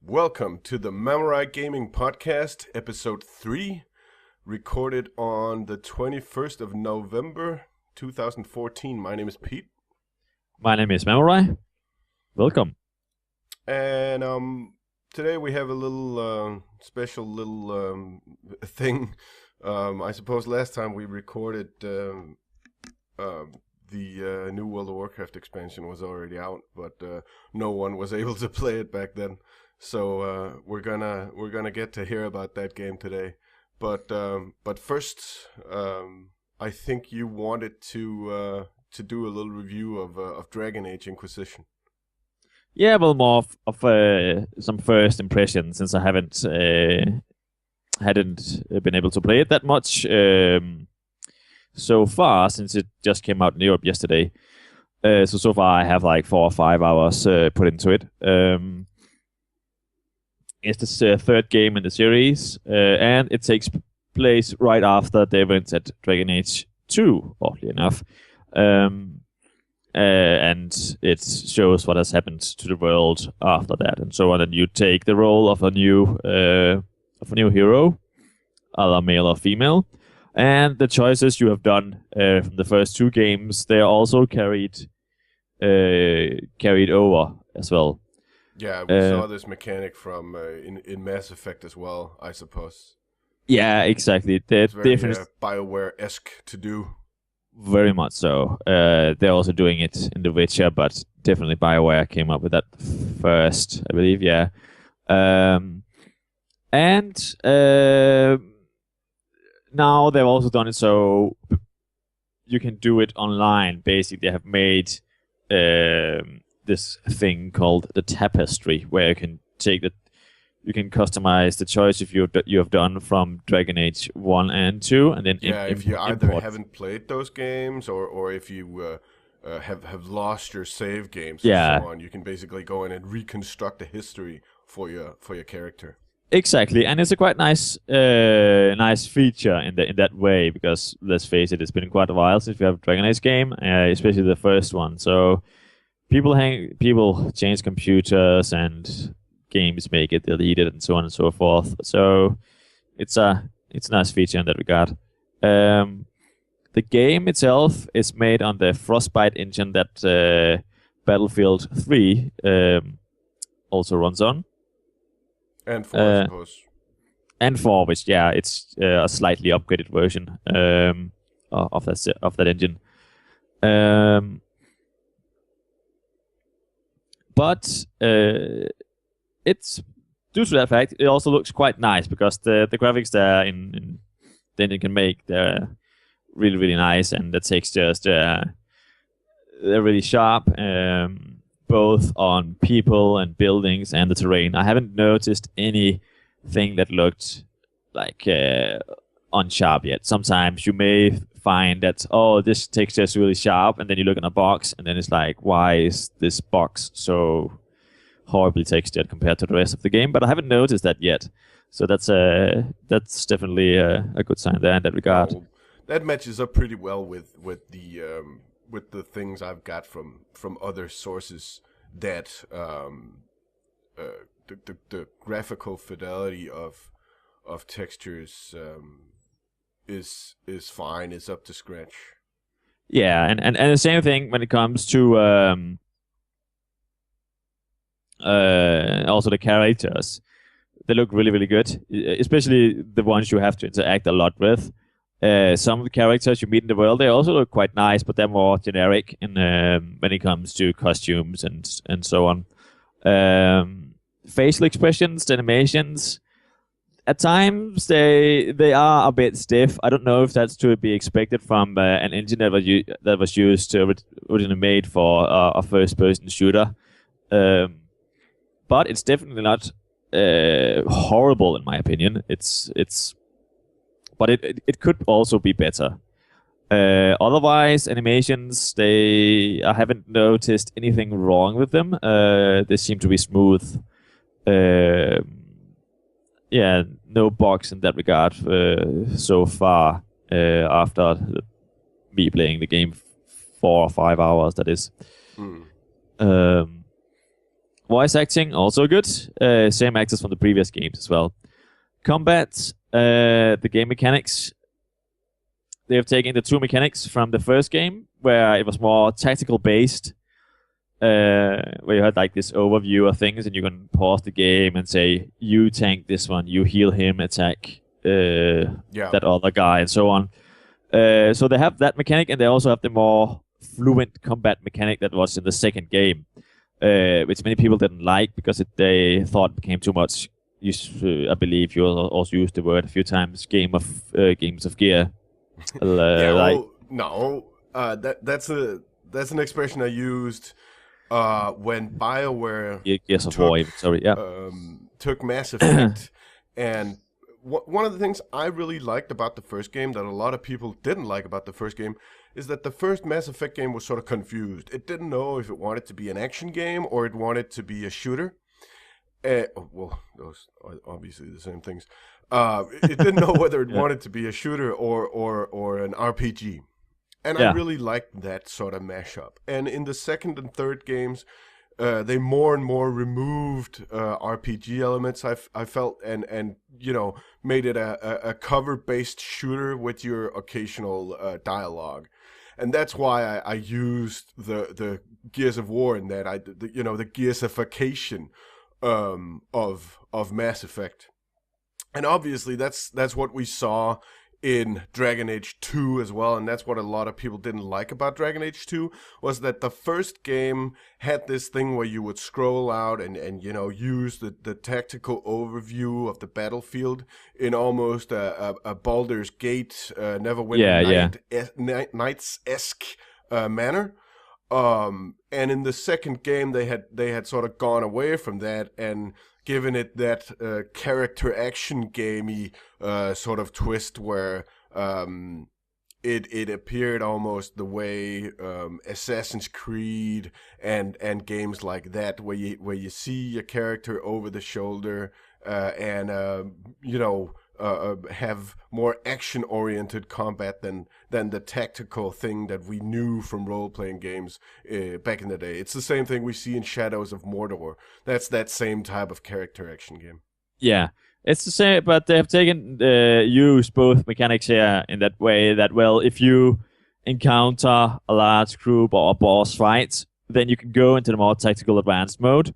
Welcome to the Mamurai Gaming Podcast, Episode 3, recorded on the 21st of November, 2014. My name is Pete. My name is Mamurai. Welcome. And today we have a little special little thing. I suppose last time we recorded the new World of Warcraft expansion was already out, but no one was able to play it back then. So we're gonna get to hear about that game today, but first, I think you wanted to do a little review of Dragon Age Inquisition. Yeah, well, more of some first impressions since I hadn't been able to play it that much so far since it just came out in Europe yesterday. So far I have like 4 or 5 hours put into it. It's the third game in the series, and it takes place right after the events at Dragon Age 2, oddly enough. And it shows what has happened to the world after that, and so on. And you take the role of a new hero, either male or female, and the choices you have done from the first 2 games, they are also carried over as well. Yeah, we saw this mechanic from in Mass Effect as well, I suppose. Yeah, exactly. It's very BioWare-esque to do. Very much so. They're also doing it in The Witcher, but definitely BioWare came up with that first, I believe. Yeah, and now they've also done it so you can do it online. Basically, they have made this thing called the tapestry, where you can you can customize the choice if you have done from Dragon Age 1 and 2, and then if you either haven't played those games or if you have lost your save games and so on, you can basically go in and reconstruct the history for your character. Exactly, and it's a quite nice feature in that way, because let's face it, it's been quite a while since we have a Dragon Age game, especially the first one. So people change computers and games may get deleted and so on and so forth. So it's a nice feature in that regard. The game itself is made on the Frostbite engine that Battlefield 3 also runs on. And 4, I suppose. And 4, which it's a slightly upgraded version of that engine. But it's due to that fact, it also looks quite nice, because the graphics there in then you can make, they're really, really nice, and the textures they're really sharp, both on people and buildings and the terrain. I haven't noticed anything that looked like unsharp yet. Sometimes you may find that, this texture is really sharp, and then you look in a box and then it's like, why is this box so horribly textured compared to the rest of the game? But I haven't noticed that yet, so that's definitely a good sign there in that regard. Oh, that matches up pretty well with the things I've got from other sources, that the graphical fidelity of textures is fine, is up to scratch. Yeah, and the same thing when it comes to also the characters. They look really, really good, especially the ones you have to interact a lot with. Some of the characters you meet in the world, they also look quite nice, but they're more generic when it comes to costumes and so on. Facial expressions, the animations, at times they are a bit stiff. I don't know if that's to be expected from an engine that was used originally made for a first-person shooter, but it's definitely not horrible in my opinion. But it could also be better. Otherwise, animations, I haven't noticed anything wrong with them. They seem to be smooth. No bugs in that regard so far, after me playing the game 4 or 5 hours, that is. Voice acting also good. Same actors from the previous games as well. Combat, the game mechanics. They have taken the two mechanics from the first game, where it was more tactical based, where you had like this overview of things, and you can pause the game and say, "You tank this one, you heal him, attack that other guy," and so on. So they have that mechanic, and they also have the more fluent combat mechanic that was in the second game, which many people didn't like because they thought it became too much. I believe you also used the word a few times. Games of gear. That's an expression I used when BioWare Gears of War. Sorry, yeah. Took Mass Effect, and one of the things I really liked about the first game that a lot of people didn't like about the first game is that the first Mass Effect game was sort of confused. It didn't know if it wanted to be an action game or it wanted to be a shooter. Well, those are obviously the same things. It didn't know whether it wanted to be a shooter or an RPG. And I really liked that sort of mashup. And in the second and third games, they more and more removed RPG elements. I felt and made it a cover-based shooter with your occasional dialogue. And that's why I used the Gears of War in that. The Gearsification of Mass Effect. And obviously that's what we saw in Dragon Age 2 as well, and that's what a lot of people didn't like about Dragon Age 2, was that the first game had this thing where you would scroll out and use the tactical overview of the battlefield in almost a Baldur's Gate, Neverwinter Nights-esque manner. And in the second game, they had sort of gone away from that and given it that character action gamey sort of twist where it appeared almost the way Assassin's Creed and games like that, where you see your character over the shoulder and have more action-oriented combat than the tactical thing that we knew from role-playing games back in the day. It's the same thing we see in Shadows of Mordor. That's that same type of character action game. Yeah, it's the same, but they have used both mechanics here in that way that, well, if you encounter a large group or a boss fight, then you can go into the more tactical advanced mode.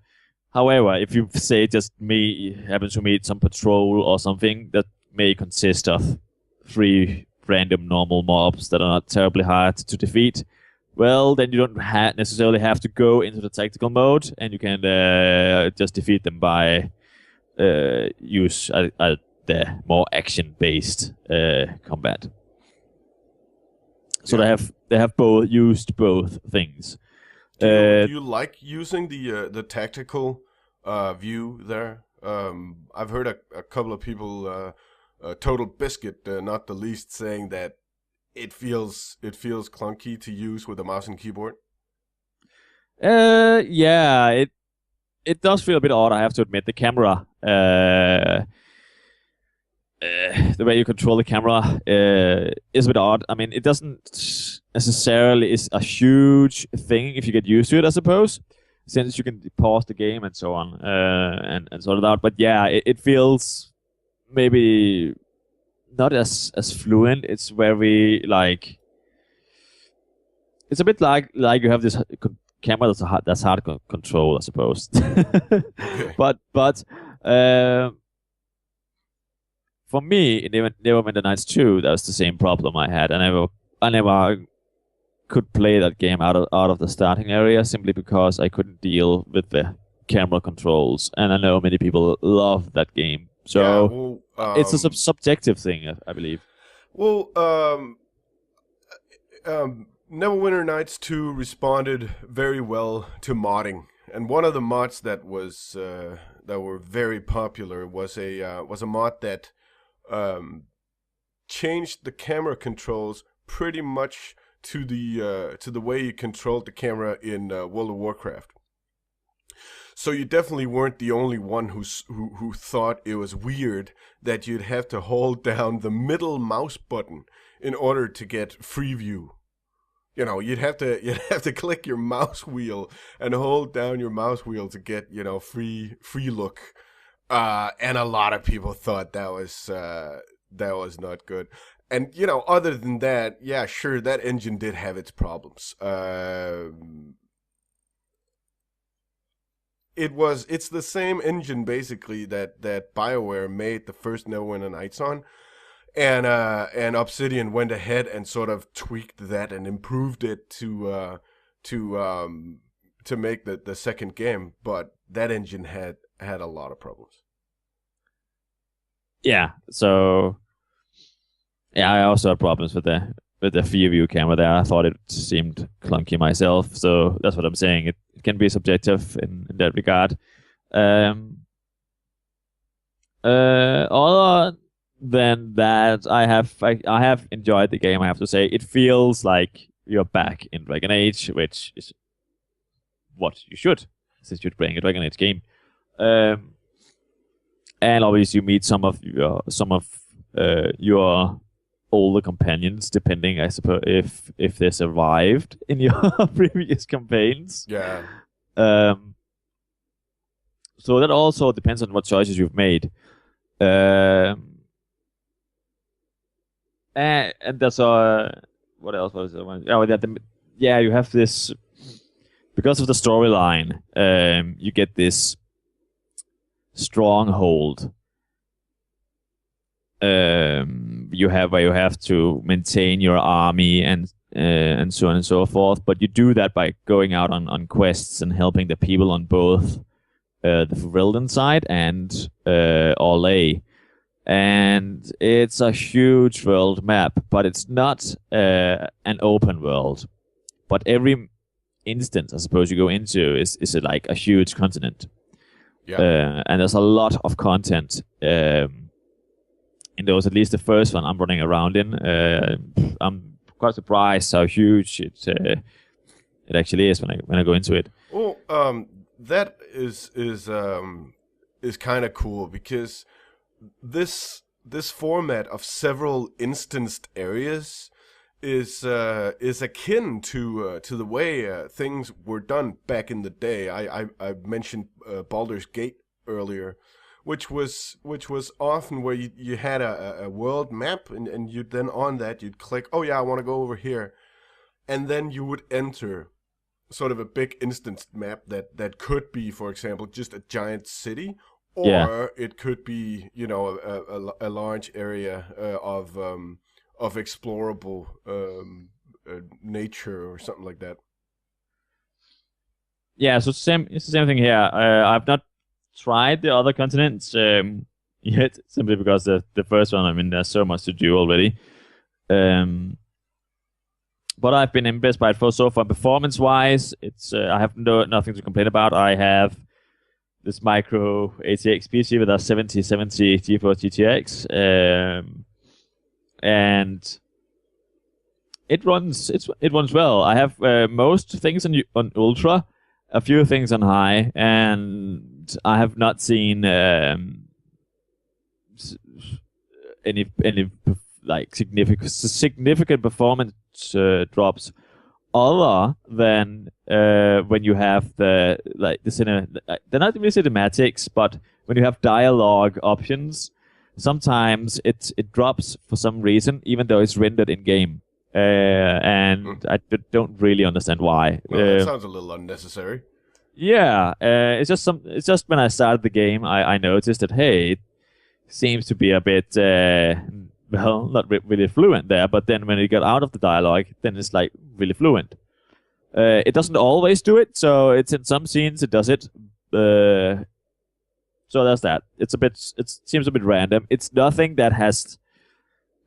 However, if you say just happen to meet some patrol or something that may consist of 3 random normal mobs that are not terribly hard to defeat, well, then you don't necessarily have to go into the tactical mode, and you can just defeat them by use the more action-based combat. So they have used both things. Do you like using the tactical view there? I've heard a couple of people, Total Biscuit, not the least, saying that it feels clunky to use with a mouse and keyboard. Yeah, it does feel a bit odd, I have to admit. The camera, the way you control the camera is a bit odd. I mean, it doesn't necessarily is a huge thing if you get used to it, I suppose, since you can pause the game and so on and sort it out. But yeah, it feels maybe not as fluent. It's very it's a bit like you have this camera that's hard to control, I suppose. Okay. But for me, in Neverwinter Nights 2, that was the same problem I had. I never could play that game out of the starting area simply because I couldn't deal with the camera controls. And I know many people love that game. So it's a subjective thing, I believe. Well, Neverwinter Nights 2 responded very well to modding, and one of the mods that were very popular was a mod that changed the camera controls pretty much to the way you controlled the camera in World of Warcraft. So you definitely weren't the only one who thought it was weird that you'd have to hold down the middle mouse button in order to get free view. you'd have to click your mouse wheel and hold down your mouse wheel to get free look, and a lot of people thought that was not good. And other than that, yeah, sure, that engine did have its problems. It's the same engine basically that BioWare made the first Neverwinter Nights on. And Obsidian went ahead and sort of tweaked that and improved it to make the second game, but that engine had a lot of problems. Yeah, so yeah, I also had problems with the Fear View camera there. I thought it seemed clunky myself, so that's what I'm saying. It can be subjective in that regard. Other than that, I have enjoyed the game. I have to say, it feels like you're back in Dragon Age, which is what you should, since you're playing a Dragon Age game. And obviously, you meet some of your older companions, depending, I suppose, if they survived in your previous campaigns. Yeah. So that also depends on what choices you've made. And there's what else was it? Oh, you have this, because of the storyline. You get this stronghold. You have to maintain your army and so on and so forth. But you do that by going out on quests and helping the people on both the Ferelden side and Orlais. And it's a huge world map, but it's not an open world. But every instance, I suppose, you go into is like a huge continent. Yeah. And there's a lot of content in those. At least the first one I'm running around in. I'm quite surprised how huge it actually is when I go into it. Well, that is kind of cool, because this format of several instanced areas is akin to the way things were done back in the day. I mentioned Baldur's Gate earlier, which was often where you had a world map, and you then on that you'd click, oh yeah, I want to go over here, and then you would enter sort of a big instanced map that could be, for example, just a giant city, or it could be a large area of explorable nature or something like that. Yeah, so it's the same thing here. I've not tried the other continents yet, simply because the first one, I mean, there's so much to do already. But I've been impressed by it so far. Performance-wise, it's I have nothing to complain about. I have this micro ATX PC with a 7070 GeForce GTX, and it runs well. I have most things on Ultra, a few things on High, and I have not seen any like significant performance drops, other than when you have they're not really cinematics, but when you have dialogue options, sometimes it drops for some reason, even though it's rendered in game, and I don't really understand why. Well, that sounds a little unnecessary. Yeah, it's just when I started the game, I noticed that, hey, it seems to be a bit not really fluent there, but then when you get out of the dialogue, then it's like really fluent. It doesn't always do it, so it's in some scenes it does it. So there's that. It seems a bit random. It's nothing that has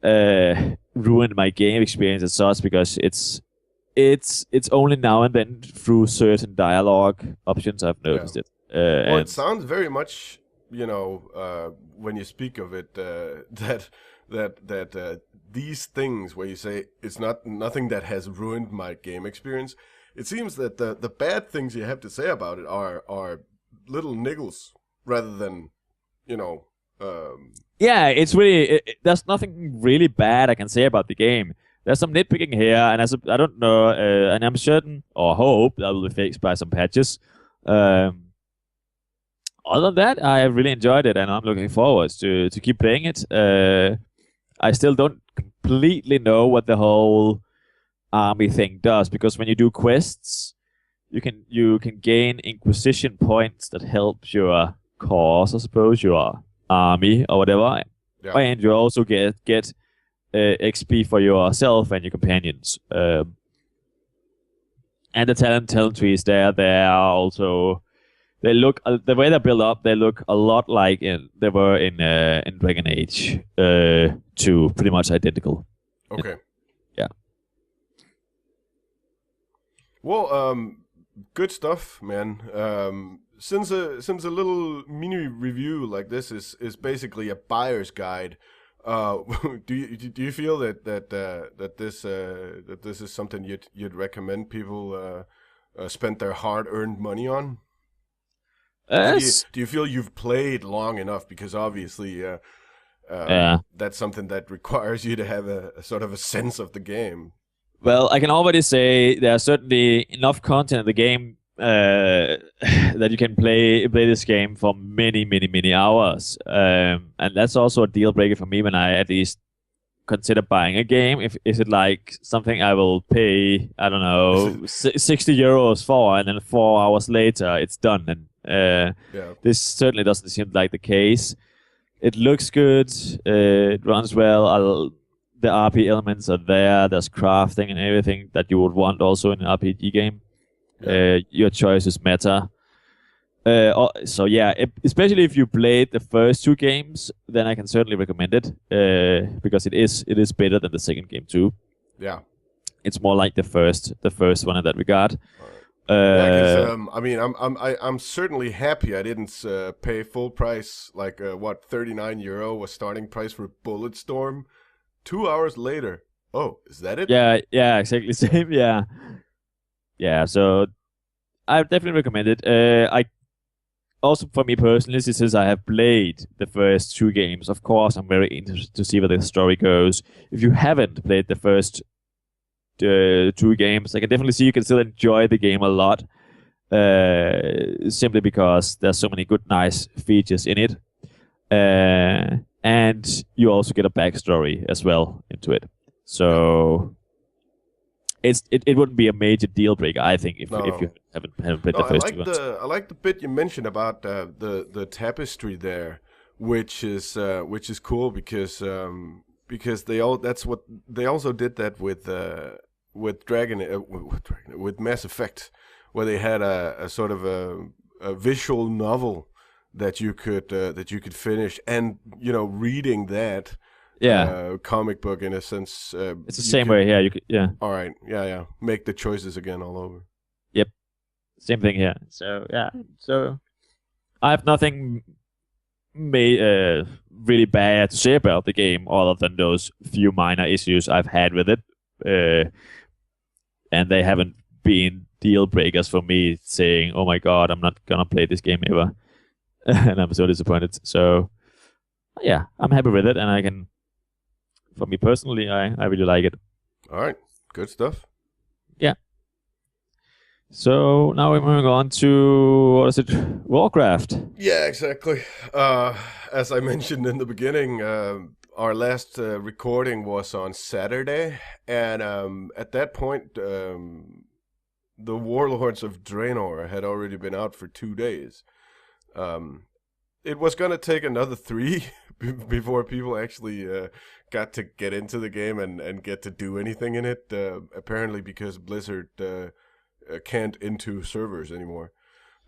ruined my game experience as such, because it's only now and then through certain dialogue options I've noticed it. Well, it sounds very much, when you speak of it, that these things where you say it's nothing that has ruined my game experience, it seems that the bad things you have to say about it are little niggles rather than yeah, it's really there's nothing really bad I can say about the game. there's some nitpicking here, and I don't know, and I'm certain or hope that will be fixed by some patches. Other than that, I have really enjoyed it, and I'm looking forward to keep playing it. I still don't completely know what the whole army thing does, because when you do quests, you can gain Inquisition points that help your cause, I suppose, your army or whatever, and you also get XP for yourself and your companions. And the talent trees there, they are also. They look the way they're built up. They look a lot like they were in Dragon Age 2, pretty much identical. Okay. Yeah. Well, good stuff, man. Since a little mini review like this is basically a buyer's guide, do you feel that this is something you'd recommend people spend their hard-earned money on? Do you feel you've played long enough? Because obviously, that's something that requires you to have a sort of a sense of the game. Well, I can already say there's certainly enough content in the game that you can play this game for many, many, many hours. And that's also a deal breaker for me when I at least consider buying a game. Is it like something I will pay, I don't know, 60 euros for, and then 4 hours later it's done. And this certainly doesn't seem like the case. It looks good. It runs well. The RP elements are there. There's crafting and everything that you would want also in an RPG game. Your choices matter. So yeah, especially if you played the first 2 games, then I can certainly recommend it, because it is better than the second game too. Yeah, it's more like the first one in that regard. I mean, I'm certainly happy I didn't pay full price, like 39 euro was starting price for Bulletstorm. 2 hours later, oh, is that it? Yeah, exactly same. Yeah. So I definitely recommend it. I also, for me personally, since I have played the first 2 games, of course, I'm very interested to see where the story goes. If you haven't played the first 2 games, I can definitely see you can still enjoy the game a lot, simply because there's so many good, nice features in it, and you also get a backstory as well into it. So it wouldn't be a major deal breaker, I think, if you haven't played the first 2 ones. I like the bit you mentioned about the tapestry there, which is cool because they also did that with Mass Effect, where they had a sort of a visual novel that you could finish, and reading that comic book in a sense. It's the same way here. You could, All right. Yeah. Make the choices again all over. Yep. Same thing here. So yeah. So I have nothing really bad to say about the game, other than those few minor issues I've had with it, and they haven't been deal breakers for me, saying, "Oh my God, I'm not gonna play this game ever," and I'm so disappointed. So yeah, I'm happy with it, and I can. For me personally, I really like it. All right, good stuff. Yeah. So now we're moving on to, what is it, Warcraft? Yeah, exactly. As I mentioned in the beginning, our last recording was on Saturday, and at that point, the Warlords of Draenor had already been out for 2 days. It was going to take another 3 before people actually got to get into the game and get to do anything in it, apparently because Blizzard can't into servers anymore.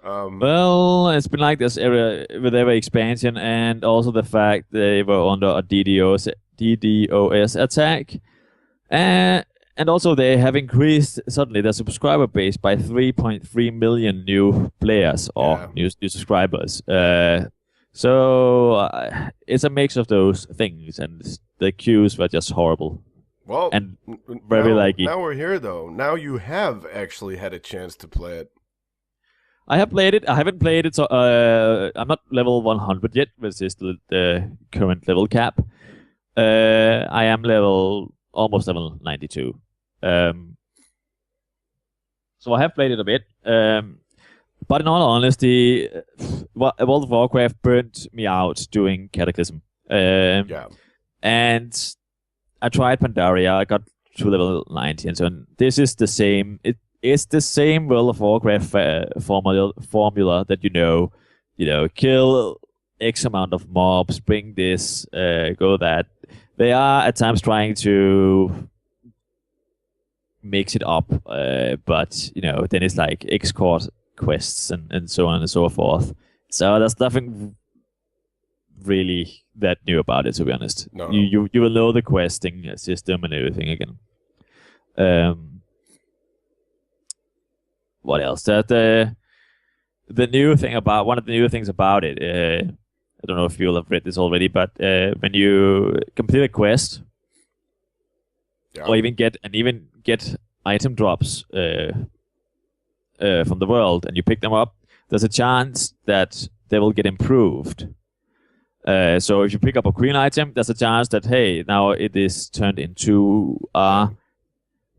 Well, it's been like this with every expansion, and also the fact they were under a DDoS attack. And also they have increased suddenly their subscriber base by 3.3 million new players or new subscribers. So it's a mix of those things, and the queues were just horrible. Well, and very laggy. Now we're here, though. Now you have actually had a chance to play it. I have played it. I haven't played it, so I'm not level 100 yet, which is the current level cap. I am level almost level 92. So I have played it a bit. But in all honesty, World of Warcraft burnt me out doing Cataclysm. Yeah. And I tried Pandaria. I got to level 90 and so on. This is the same. It's the same World of Warcraft formula that kill X amount of mobs, bring this, go that. They are at times trying to mix it up, but then it's like escort quests and so on and so forth. So there's nothing really that new about it, to be honest. No. You will know the questing system and everything again. What else? That the new thing about one of the new things about it. I don't know if you'll have read this already, but when you complete a quest, or even get item drops from the world, and you pick them up, there's a chance that they will get improved. So if you pick up a green item, there's a chance that, hey, now it is turned into a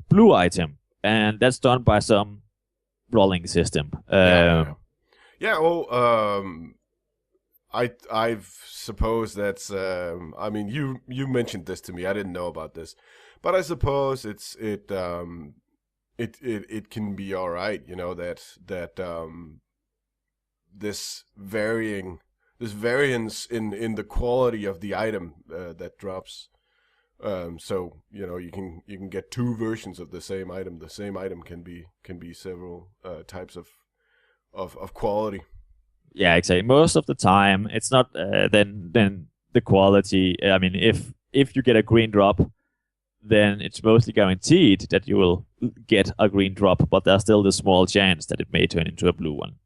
blue item. And that's done by some rolling system. I suppose that's. I mean, you mentioned this to me. I didn't know about this, but I suppose it can be all right. That this variance in the quality of the item that drops. So you can get two versions of the same item. The same item can be several types of quality. Yeah, exactly. Most of the time, it's not then the quality. I mean, if you get a green drop, then it's mostly guaranteed that you will get a green drop, but there's still the small chance that it may turn into a blue one.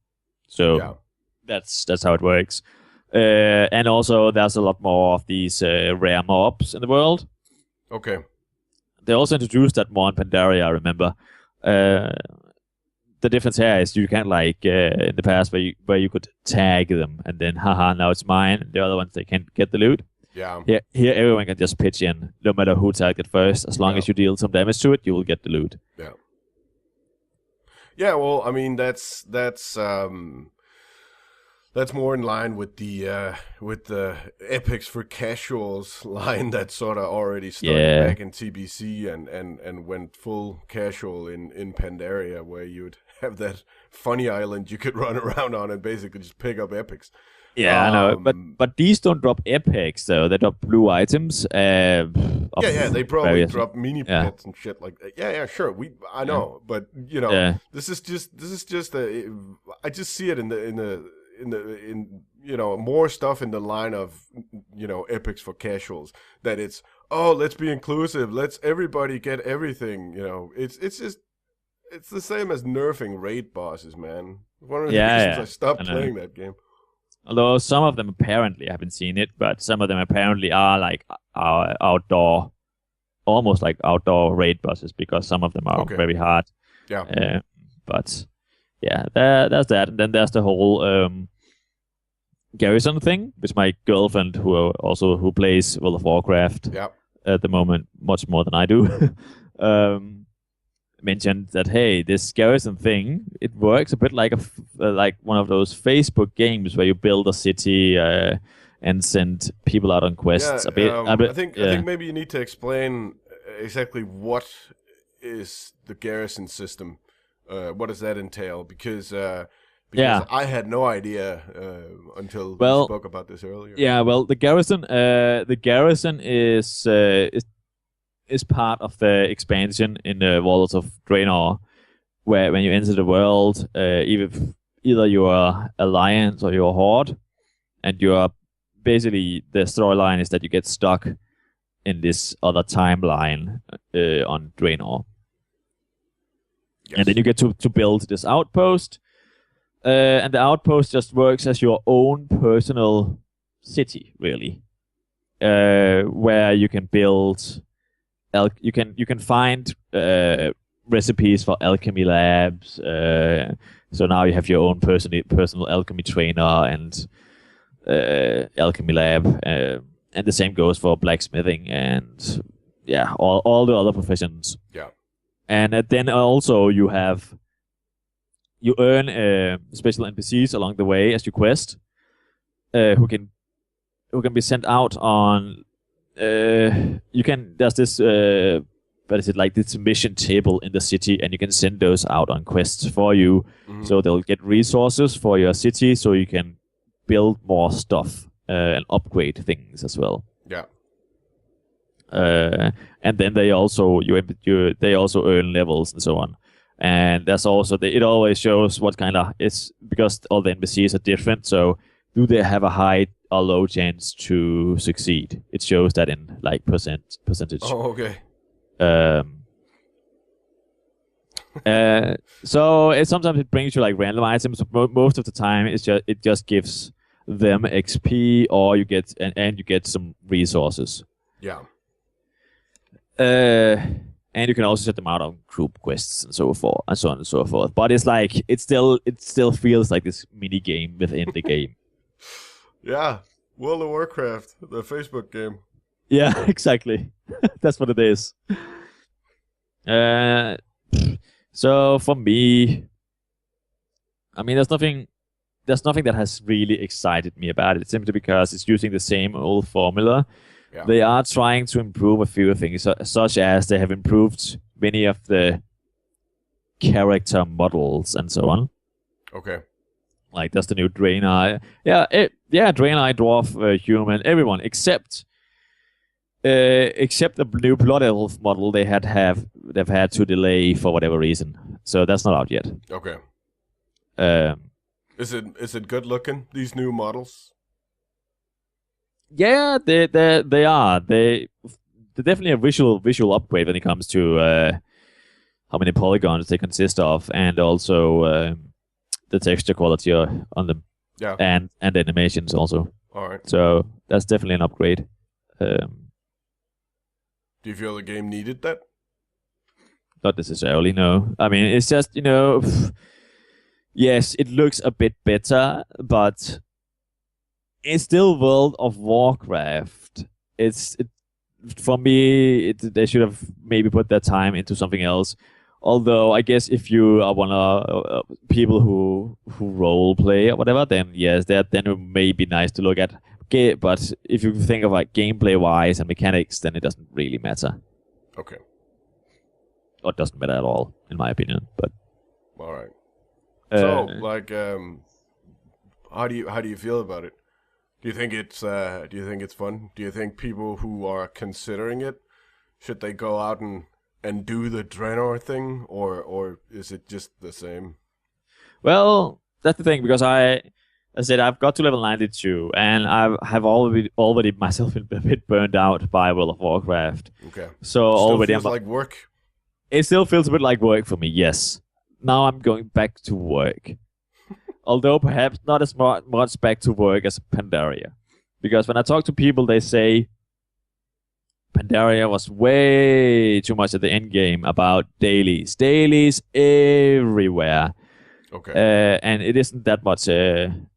So that's how it works. And also, there's a lot more of these rare mobs in the world. Okay. They also introduced that more in Pandaria, I remember. The difference here is you can't in the past where you could tag them and then now it's mine, and the other ones they can't get the loot. Yeah. Here everyone can just pitch in, no matter who tagged it first. As long as you deal some damage to it, you will get the loot. Yeah. Yeah, well, I mean that's more in line with the epics for casuals line that sort of already started back in TBC and went full casual in Pandaria, where you'd have that funny island you could run around on and basically just pick up epics. Yeah, I know, but these don't drop epics though. They drop blue items. They probably drop mini pets and shit like that. Yeah, sure. I know, but this is just I just see it in more stuff in the line of epics for casuals, that it's let's be inclusive, let's everybody get everything. It's the same as nerfing raid bosses, man. One of the reasons I stopped playing that game. Although some of them apparently, I haven't seen it, but some of them apparently are like outdoor, almost like outdoor raid bosses, because some of them are very hard. Yeah. But yeah, there's that. And then there's the whole garrison thing, which my girlfriend, who plays World of Warcraft at the moment, much more than I do, mentioned that, hey, this garrison thing, it works a bit like like one of those Facebook games where you build a city and send people out on quests. I think maybe you need to explain exactly what is the garrison system. What does that entail? Because I had no idea until we spoke about this earlier. Yeah, well, the garrison is part of the expansion in the Warlords of Draenor, where when you enter the world, either you are Alliance or you're Horde, and you are basically, the storyline is that you get stuck in this other timeline on Draenor. Yes. And then you get to build this outpost, and the outpost just works as your own personal city, really, where you can build. You can find recipes for alchemy labs. So now you have your own personal alchemy trainer and alchemy lab, and the same goes for blacksmithing and all the other professions. Yeah. And then also you earn special NPCs along the way as you quest, who can be sent out on. There's this what is it, like this mission table in the city, and you can send those out on quests for you. Mm-hmm. So they'll get resources for your city, so you can build more stuff and upgrade things as well. Yeah. And then they also they also earn levels and so on. And that's also it always shows what kind of it's because all the NPCs are different. So do they have a high or low chance to succeed? It shows that in like percentage. Oh, okay. So sometimes it brings you like random items. But most of the time, it just gives them XP, or you get and you get some resources. Yeah. And you can also set them out on group quests and so forth, and so on and so forth. But it's like it still feels like this mini game within the game. Yeah, World of Warcraft, the Facebook game. Yeah, exactly. That's what it is. So for me, I mean, there's nothing that has really excited me about it, simply because it's using the same old formula. Yeah. They are trying to improve a few things, such as they have improved many of the character models and so on. Okay. Like there's the new Draenor. Draenor, dwarf, human, everyone except the new Blood Elf model they've had to delay for whatever reason. So that's not out yet. Okay. Is it good looking, these new models? Yeah, they are. They're definitely a visual upgrade when it comes to how many polygons they consist of, and also the texture quality on them. Yeah. And the animations also. All right. So that's definitely an upgrade. Do you feel the game needed that? Not necessarily, no. I mean, it's just, yes, it looks a bit better, but it's still World of Warcraft. For me, they should have maybe put their time into something else. Although, I guess if you are one of people who role play or whatever, then yes, then it may be nice to look at. Okay, but if you think of like gameplay-wise and mechanics, then it doesn't really matter. Okay. Or it doesn't matter at all, in my opinion. But all right. So, how do you feel about it? Do you think it's fun? Do you think people who are considering it, should they go out and do the Draenor thing, or is it just the same? Well, that's the thing, because I said I've got to level 92, and I have already myself been a bit burned out by World of Warcraft. Okay. So still already feels like work. It still feels a bit like work for me. Yes. Now I'm going back to work. Although perhaps not as much back to work as Pandaria. Because when I talk to people, they say Pandaria was way too much at the end game about dailies. Dailies everywhere. Okay. And it isn't that much in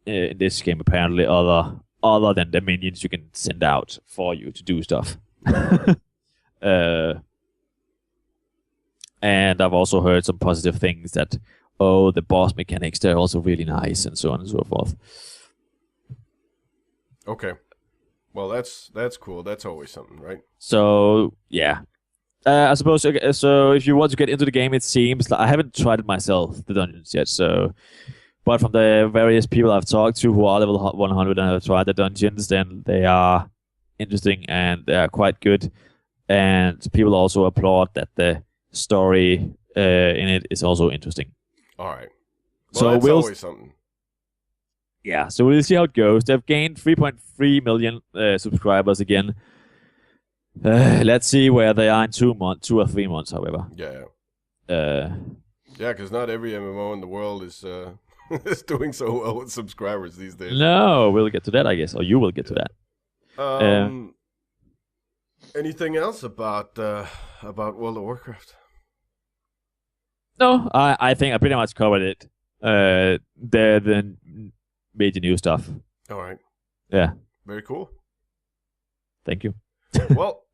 this game, apparently, other than the minions you can send out for you to do stuff. And I've also heard some positive things that, the boss mechanics, they're also really nice, and so on and so forth. Okay. Well, that's cool. That's always something, right? So, yeah. I suppose, so if you want to get into the game, it seems, like, I haven't tried it myself, the dungeons yet, so... But from the various people I've talked to who are level 100 and have tried the dungeons, then they are interesting and they are quite good. And people also applaud that the story in it is also interesting. All right. Well, So that's always something. Yeah, so we'll see how it goes. They've gained 3.3 million subscribers again. Let's see where they are in 2 or 3 months, however. Yeah. Yeah, because not every MMO in the world is is doing so well with subscribers these days. No, we'll get to that, I guess, or you will get to that. Anything else about World of Warcraft? No, I think I pretty much covered it. The major new stuff. All right. Yeah. Very cool. Thank you. Well,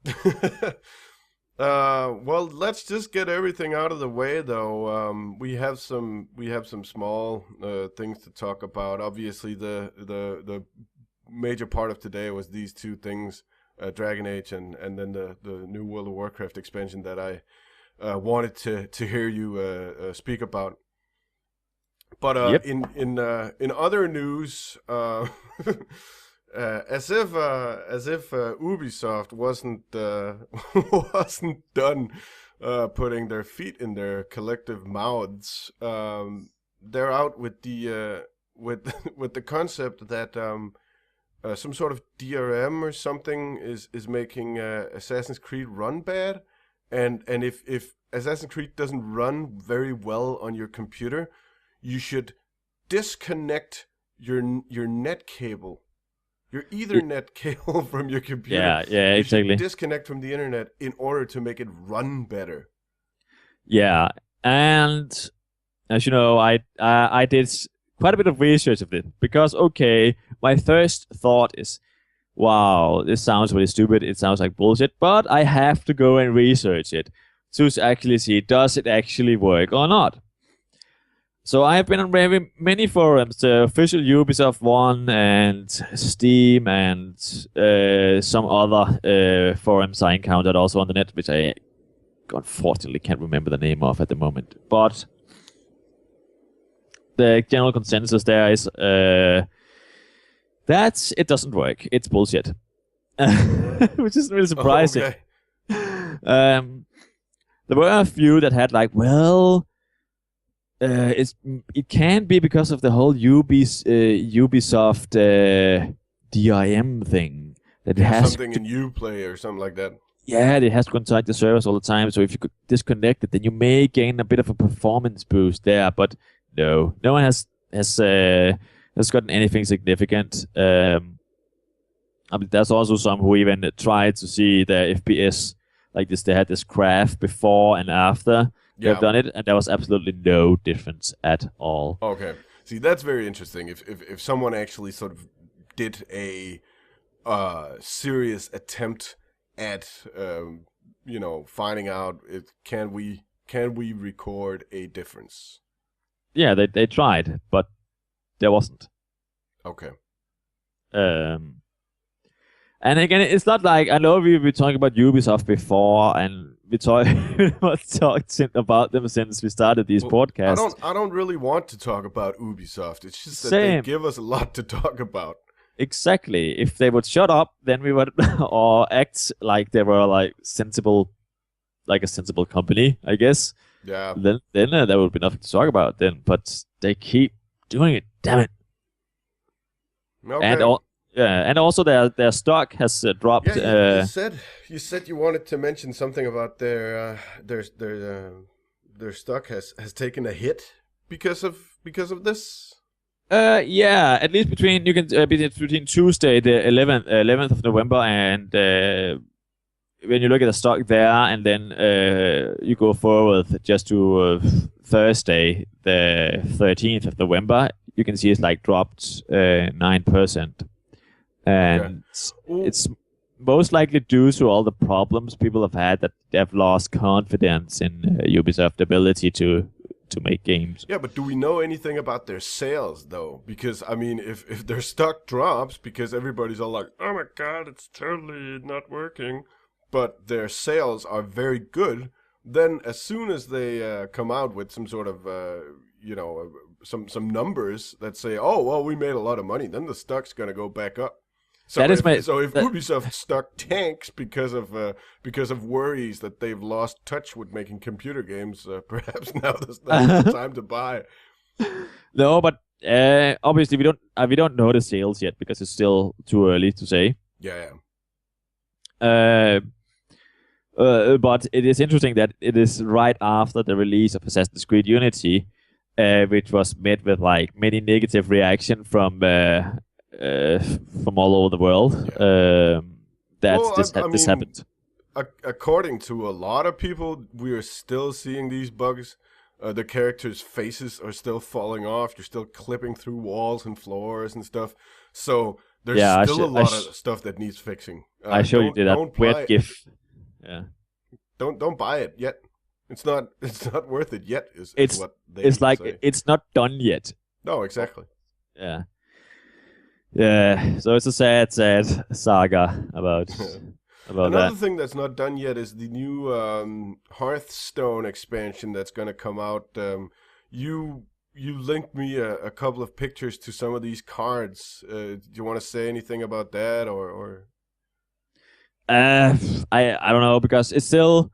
well, let's just get everything out of the way, though. We have some small things to talk about. Obviously, the major part of today was these two things, Dragon Age and then the new World of Warcraft expansion that I wanted to hear you speak about. But Yep. in other news, as if Ubisoft wasn't wasn't done putting their feet in their collective mouths, they're out with the with with the concept that some sort of DRM or something is making Assassin's Creed run bad, and if Assassin's Creed doesn't run very well on your computer, you should disconnect your net cable, your Ethernet cable from your computer. Yeah, You should exactly. disconnect from the internet in order to make it run better. Yeah, and as you know, I did quite a bit of research of it because okay, my first thought is, wow, this sounds really stupid. It sounds like bullshit, but I have to go and research it to actually see does it actually work or not. So I have been on very many forums, the official Ubisoft one and Steam and some other forums I encountered also on the net, which I unfortunately can't remember the name of at the moment. But the general consensus there is that it doesn't work. It's bullshit, which is really surprising. Okay. There were a few that had like, well, it can be because of the whole Ubisoft DIM thing that it has Something in Uplay or something like that. yeah, it has to contact the servers all the time. So if you could disconnect it, then you may gain a bit of a performance boost there. But no one has gotten anything significant. I mean, there's also some who even tried to see the FPS like this. They had this graph before and after they've done it, and there was absolutely no difference at all. Okay. See, that's very interesting. If someone actually sort of did a serious attempt at finding out can we record a difference. Yeah, they tried, but there wasn't. Okay. And again, it's not like I know we've been talking about Ubisoft before, and we talked about them since we started these podcasts. I don't really want to talk about Ubisoft. It's just that Same. they give us a lot to talk about. Exactly. If they would shut up, then we would, or act like they were like sensible, like a sensible company, I guess. Yeah. Then there would be nothing to talk about. Then, but they keep doing it. Damn it. Okay. And also their stock has dropped. Yeah, you said you wanted to mention something about their stock has taken a hit because of this. Yeah, at least between Tuesday the 11th of November and when you look at the stock there and then you go forward just to Thursday the 13th of November, you can see it's like dropped 9%. And it's most likely due to all the problems people have had that they've lost confidence in Ubisoft's ability to make games. Yeah, but do we know anything about their sales though? Because I mean, if their stock drops because everybody's all like, "Oh my god, it's totally not working," but their sales are very good, then as soon as they come out with some sort of some numbers that say, "Oh well, we made a lot of money," then the stock's gonna go back up. So if Ubisoft stock tanks because of worries that they've lost touch with making computer games, perhaps now is the time to buy. No, but obviously we don't know the sales yet because it's still too early to say. Yeah. But it is interesting that it is right after the release of Assassin's Creed Unity, which was met with like many negative reaction from all over the world. This happened. According to a lot of people, we are still seeing these bugs. The characters' faces are still falling off. You're still clipping through walls and floors and stuff. So There's Yeah, still a lot of stuff that needs fixing. I showed you that weird GIF. Yeah. Don't buy it yet. It's not worth it yet. Is what they say. It's not done yet. No, exactly. Yeah. Yeah. So it's a sad saga about Another that. thing that's not done yet is the new Hearthstone expansion that's going to come out. You linked me a couple of pictures to some of these cards. Do you want to say anything about that, or? I don't know, because it's still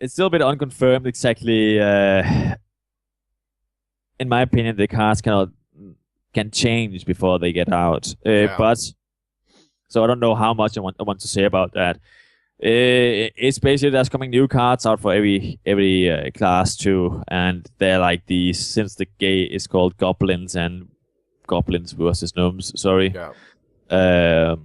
a bit unconfirmed exactly. In my opinion, the cards can change before they get out. But so I don't know how much I want to say about that. It's basically there's coming new cards out for every class too, and they're like these, since the game is called Goblins and Goblins versus Gnomes. Sorry. Yeah.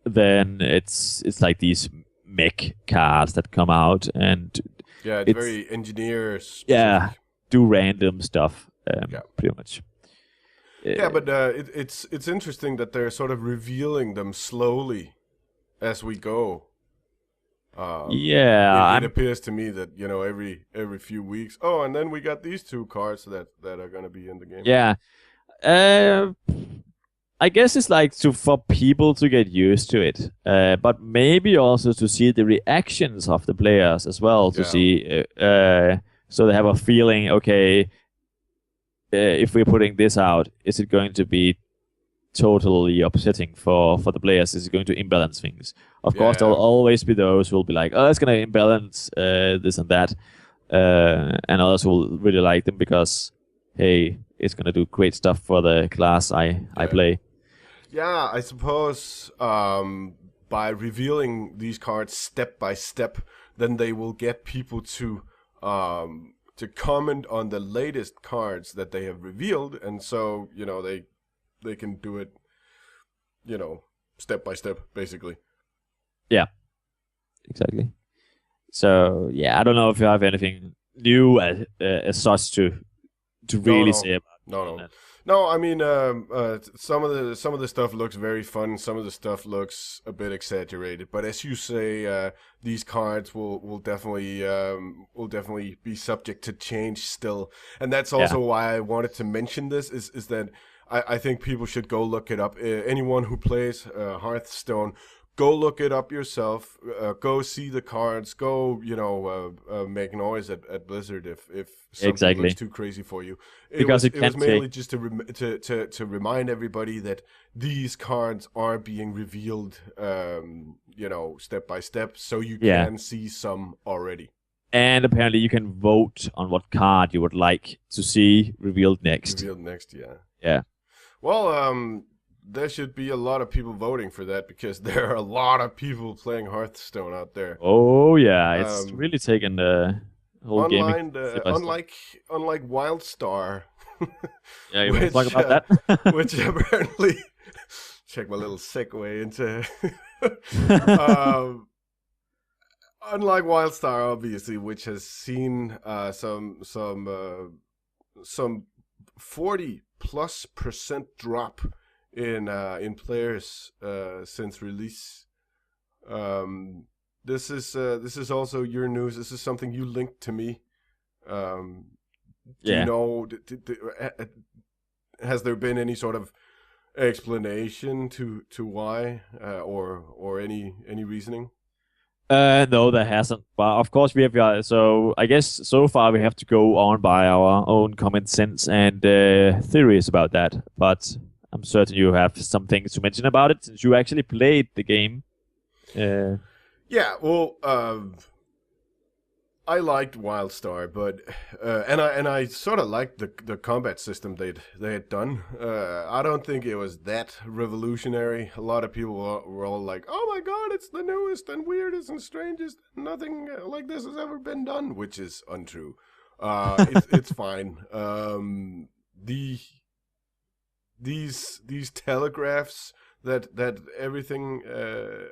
Then it's like these mech cards that come out, and it's very engineer specific. Yeah, do random stuff. Pretty much. But it's interesting that they're sort of revealing them slowly as we go. It appears to me that every few weeks. Oh, and then we got these two cards that are going to be in the game. Yeah, I guess it's like for people to get used to it, but maybe also to see the reactions of the players as well, to see, so they have a feeling. Okay, if we're putting this out, is it going to be totally upsetting for the players? Is it going to imbalance things? Of course, there'll always be those who will be like, oh, it's going to imbalance this and that, and others will really like them because, hey, it's going to do great stuff for the class I play. Yeah, I suppose by revealing these cards step by step, then they will get people to comment on the latest cards that they have revealed, and so they can do it, step by step, basically. Yeah, exactly. So I don't know if you have anything new as such to really say about that. No, I mean, some of the stuff looks very fun. Some of the stuff looks a bit exaggerated. But as you say, these cards will definitely be subject to change still. And that's also why I wanted to mention this. Is that I think people should go look it up. Anyone who plays Hearthstone, go look it up yourself. Go see the cards. Go, make noise at Blizzard if something looks too crazy for you. It was mainly just to remind everybody that these cards are being revealed, step by step, so you can see some already. And apparently you can vote on what card you would like to see revealed next. Yeah. Well, there should be a lot of people voting for that, because there are a lot of people playing Hearthstone out there. Oh yeah, it's really taken the whole online, gaming. Unlike WildStar. Yeah, you want to talk about that? Which apparently, check my little segue into. Unlike WildStar, obviously, which has seen some 40+% drop in players since release. This is also your news. This is something you linked to me. Do you know? Has there been any sort of explanation to why, or any reasoning? No, there hasn't. But of course, we have. So I guess so far we have to go on by our own common sense and theories about that. But I'm certain you have some things to mention about it, since you actually played the game. Yeah, well, I liked WildStar, but and I sort of liked the combat system they had done. I don't think it was that revolutionary. A lot of people were all like, "Oh my God, it's the newest and weirdest and strangest. Nothing like this has ever been done," which is untrue. It's fine. These telegraphs that everything,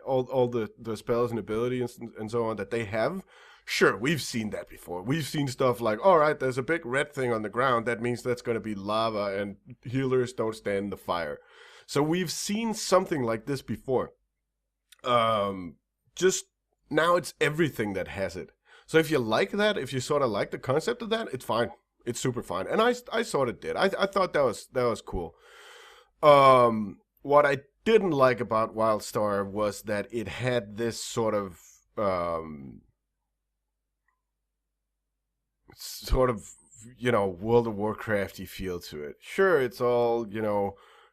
all the spells and abilities and so on that they have, Sure, we've seen that before. We've seen stuff like, all right, there's a big red thing on the ground. That means that's going to be lava, and healers don't stand the fire. So we've seen something like this before. Just now it's everything that has it. So if you like that, if you sort of like the concept of that, it's fine. It's super fine. And I sort of did. I thought that was cool. What I didn't like about Wildstar was that it had this sort of World of Warcraft-y feel to it. Sure, it's all,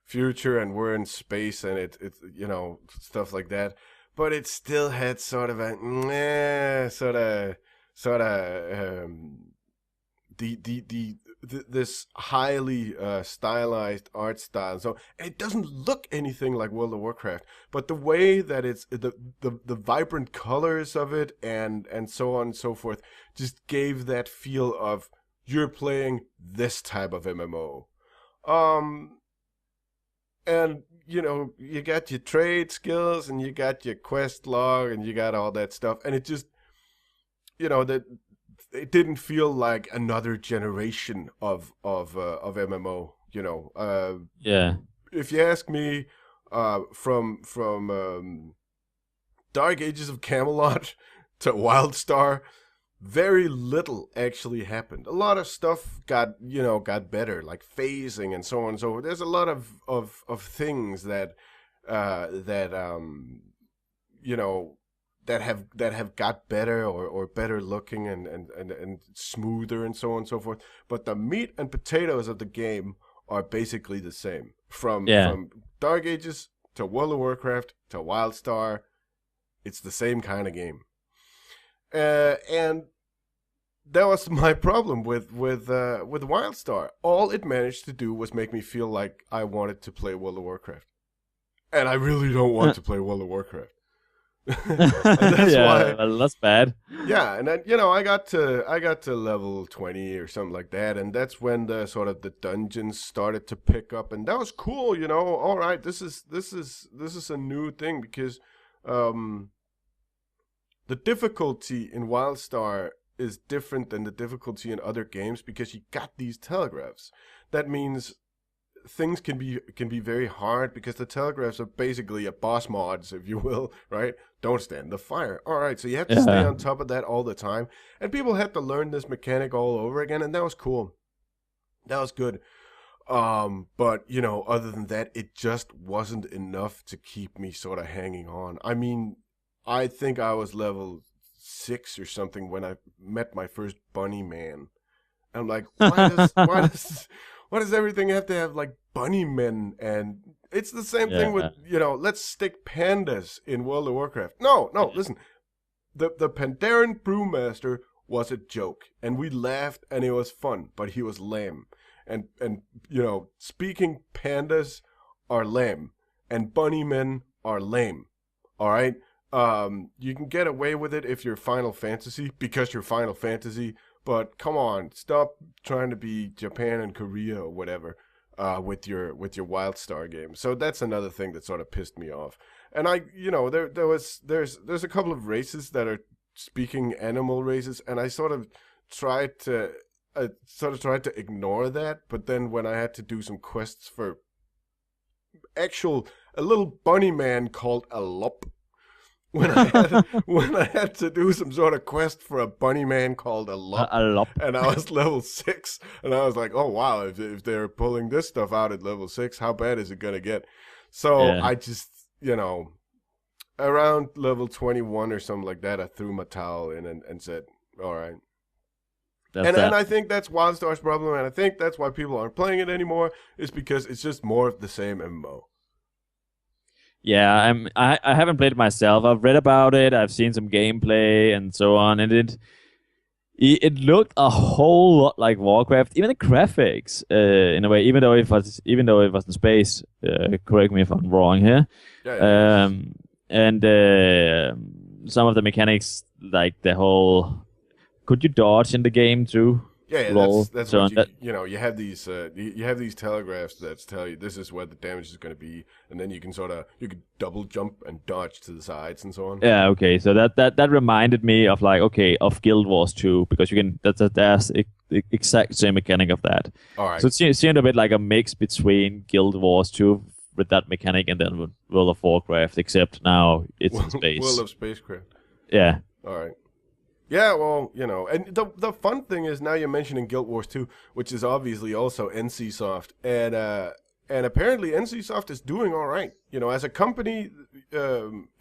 future and we're in space and it's stuff like that. But it still had sort of a this highly stylized art style. So it doesn't look anything like World of Warcraft, but the way that it's the vibrant colors of it and so on and so forth just gave that feel of you're playing this type of MMO. And you got your trade skills and you got your quest log and you got all that stuff, and it just that it didn't feel like another generation of MMO. Yeah. If you ask me, from Dark Ages of Camelot to Wildstar, very little actually happened. A lot of stuff got better, like phasing and so on and so forth. There's a lot of things that have got better or better looking and smoother and so on and so forth. But the meat and potatoes of the game are basically the same. From Dark Ages to World of Warcraft to Wildstar, it's the same kind of game. And that was my problem with Wildstar. All it managed to do was make me feel like I wanted to play World of Warcraft, and I really don't want to play World of Warcraft. That's why. Well, that's bad. Yeah, and then I got to level 20 or something like that, and that's when the dungeons started to pick up, and that was cool. All right, this is a new thing because the difficulty in Wildstar is different than the difficulty in other games because you got these telegraphs. That means things can be very hard because the telegraphs are basically a boss mods, if you will, right? Don't stand the fire. All right, so you have to stay on top of that all the time. And people had to learn this mechanic all over again, and that was cool. That was good. But, other than that, it just wasn't enough to keep me sort of hanging on. I mean, I think I was level 6 or something when I met my first bunny man. I'm like, why does everything have to have like bunny men? And it's the same thing with let's stick pandas in World of Warcraft. No, listen, the Pandaren brewmaster was a joke, and we laughed, and it was fun, but he was lame, and speaking pandas are lame, and bunny men are lame. All right. You can get away with it if you're Final Fantasy, because you're Final Fantasy, but come on, stop trying to be Japan and Korea or whatever, with your Wildstar game. So that's another thing that sort of pissed me off. And there's a couple of races that are speaking animal races, and I sort of tried to ignore that, but then when I had to do some quests for a little bunny man called a lop, when I had to do some sort of quest for a bunny man called a lop, and I was level 6, and I was like, oh wow, if they're pulling this stuff out at level 6, how bad is it gonna get? So I just, around level 21 or something like that, I threw my towel in and said, all right. And I think that's Wildstar's problem, and I think that's why people aren't playing it anymore, is because it's just more of the same MMO. Yeah, I haven't played it myself. I've read about it. I've seen some gameplay and so on, and it looked a whole lot like Warcraft. Even the graphics, in a way, even though it was in space. Correct me if I'm wrong here. Yeah. And some of the mechanics, like the whole, could you dodge in the game too? Yeah, roll. that's So what that, you know. You have these telegraphs that tell you this is where the damage is going to be, and then you can double jump and dodge to the sides and so on. yeah, okay. So that reminded me of like of Guild Wars 2 because you can there's the exact same mechanic of that. All right. So it seemed a bit like a mix between Guild Wars 2 with that mechanic and then with World of Warcraft, except now it's in space. World of Spacecraft. Yeah. All right. Yeah, well, you know, and the fun thing is now you're mentioning Guild Wars 2, which is obviously also NCSoft, and apparently NCSoft is doing all right. You know, as a company,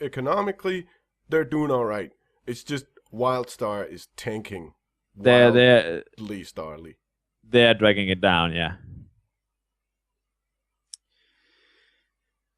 economically, they're doing all right. It's just WildStar is tanking. They're Starly. They're dragging it down, yeah.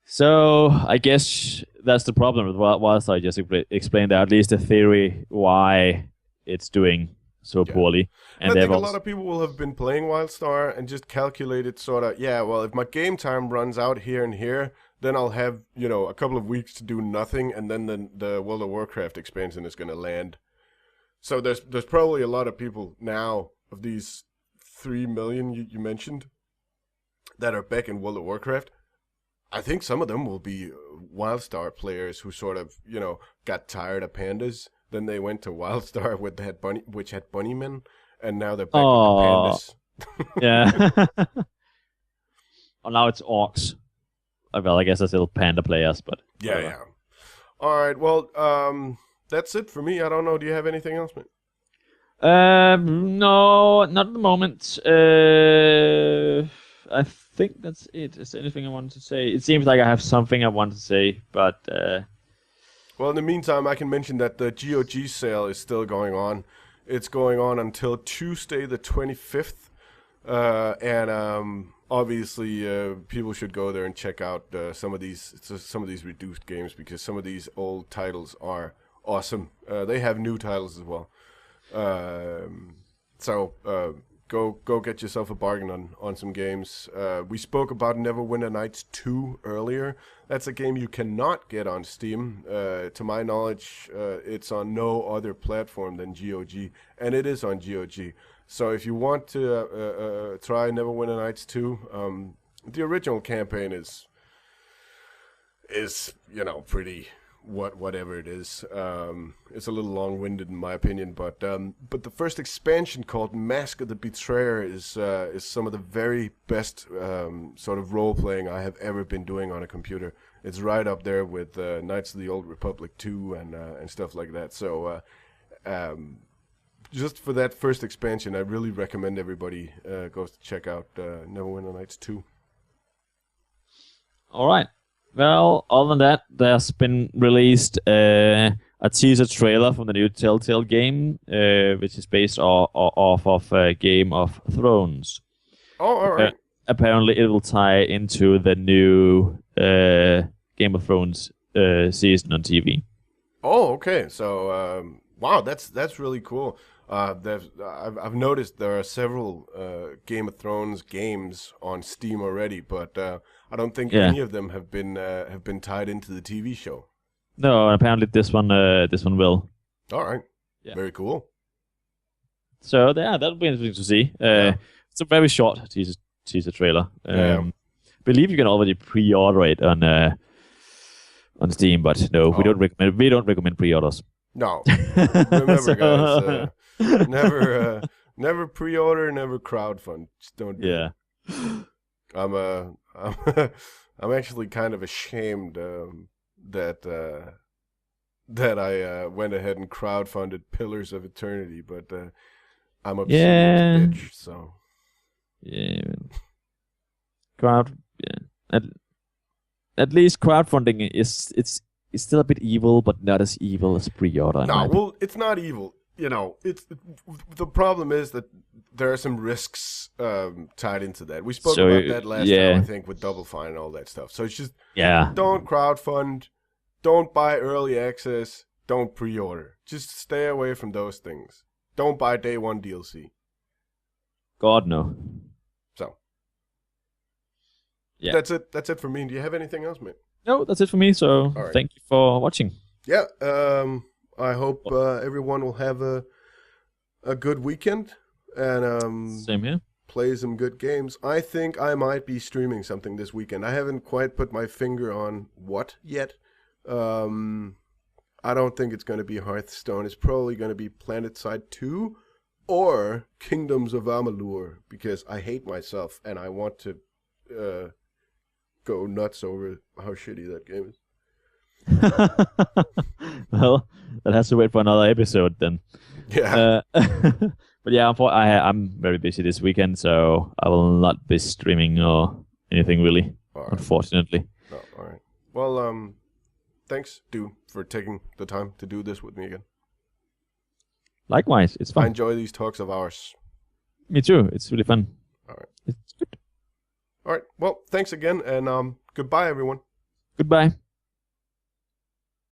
So I guess that's the problem with WildStar. I just explained at least the theory why it's doing so poorly. And I think a lot of people will have been playing WildStar and just calculated sort of, well, if my game time runs out here and here, then I'll have, you know, a couple of weeks to do nothing, and then the World of Warcraft expansion is going to land. So there's probably a lot of people now of these 3 million you mentioned that are back in World of Warcraft. I think some of them will be WildStar players who sort of, you know, got tired of pandas. Then they went to WildStar which had bunnymen, and now they're back with the pandas. Yeah. Oh, now it's orcs. Well, I guess that's little panda players, but yeah. All right, well, that's it for me. I don't know. Do you have anything else, man? No, not at the moment. I think that's it. Is there anything I wanted to say? It seems like I have something I want to say, but... Well, in the meantime, I can mention that the GOG sale is still going on. It's going on until Tuesday the 25th. And obviously, people should go there and check out some of these reduced games, because some of these old titles are awesome. They have new titles as well. So go get yourself a bargain on some games. We spoke about Neverwinter Nights 2 earlier. That's a game you cannot get on Steam. To my knowledge, it's on no other platform than GOG, and it is on GOG. So if you want to try Neverwinter Nights 2, the original campaign is you know, pretty whatever it is. It's a little long-winded in my opinion, but the first expansion called Mask of the Betrayer is some of the very best sort of role-playing I have ever been doing on a computer. It's right up there with Knights of the Old Republic 2 and stuff like that. So just for that first expansion, I really recommend everybody goes to check out Neverwinter Nights 2. All right. Well, other than that, there's been released a teaser trailer from the new Telltale game, which is based off of Game of Thrones. Oh, all right. Apparently, it will tie into the new Game of Thrones season on TV. Oh, okay. So, wow, that's really cool. I've noticed there are several Game of Thrones games on Steam already, but I don't think any of them have been tied into the TV show. No, apparently this one will. All right. Yeah. Very cool. So yeah, that'll be interesting to see. It's a very short teaser trailer. Believe you can already pre-order it on Steam, but no, we don't recommend pre-orders. No. Remember, guys. Never pre-order, never crowdfund. Just don't do it. I'm actually kind of ashamed that I went ahead and crowdfunded Pillars of Eternity, but I'm upset as a bitch, so. Yeah. At least crowdfunding is still a bit evil, but not as evil as pre-order. No, well, it's not evil. You know, the problem is that there are some risks tied into that. We spoke about that last time, I think, with Double Fine and all that stuff. So it's just don't crowdfund, don't buy early access, don't pre-order. Just stay away from those things. Don't buy day one DLC. God, no. So yeah, that's it for me. Do you have anything else, mate? No, that's it for me. So thank you for watching. Yeah. I hope everyone will have a good weekend, and Same here. play some good games. I think I might be streaming something this weekend. I haven't quite put my finger on what yet. I don't think it's going to be Hearthstone. It's probably going to be PlanetSide 2 or Kingdoms of Amalur, because I hate myself and I want to go nuts over how shitty that game is. Well, that has to wait for another episode then. Yeah. But yeah, I'm very busy this weekend, so I will not be streaming or anything really, unfortunately. Oh, all right. Well, thanks, Stu, for taking the time to do this with me again. Likewise, it's fun. I enjoy these talks of ours. Me too. It's really fun. All right. It's good. All right. Well, thanks again, and goodbye, everyone. Goodbye.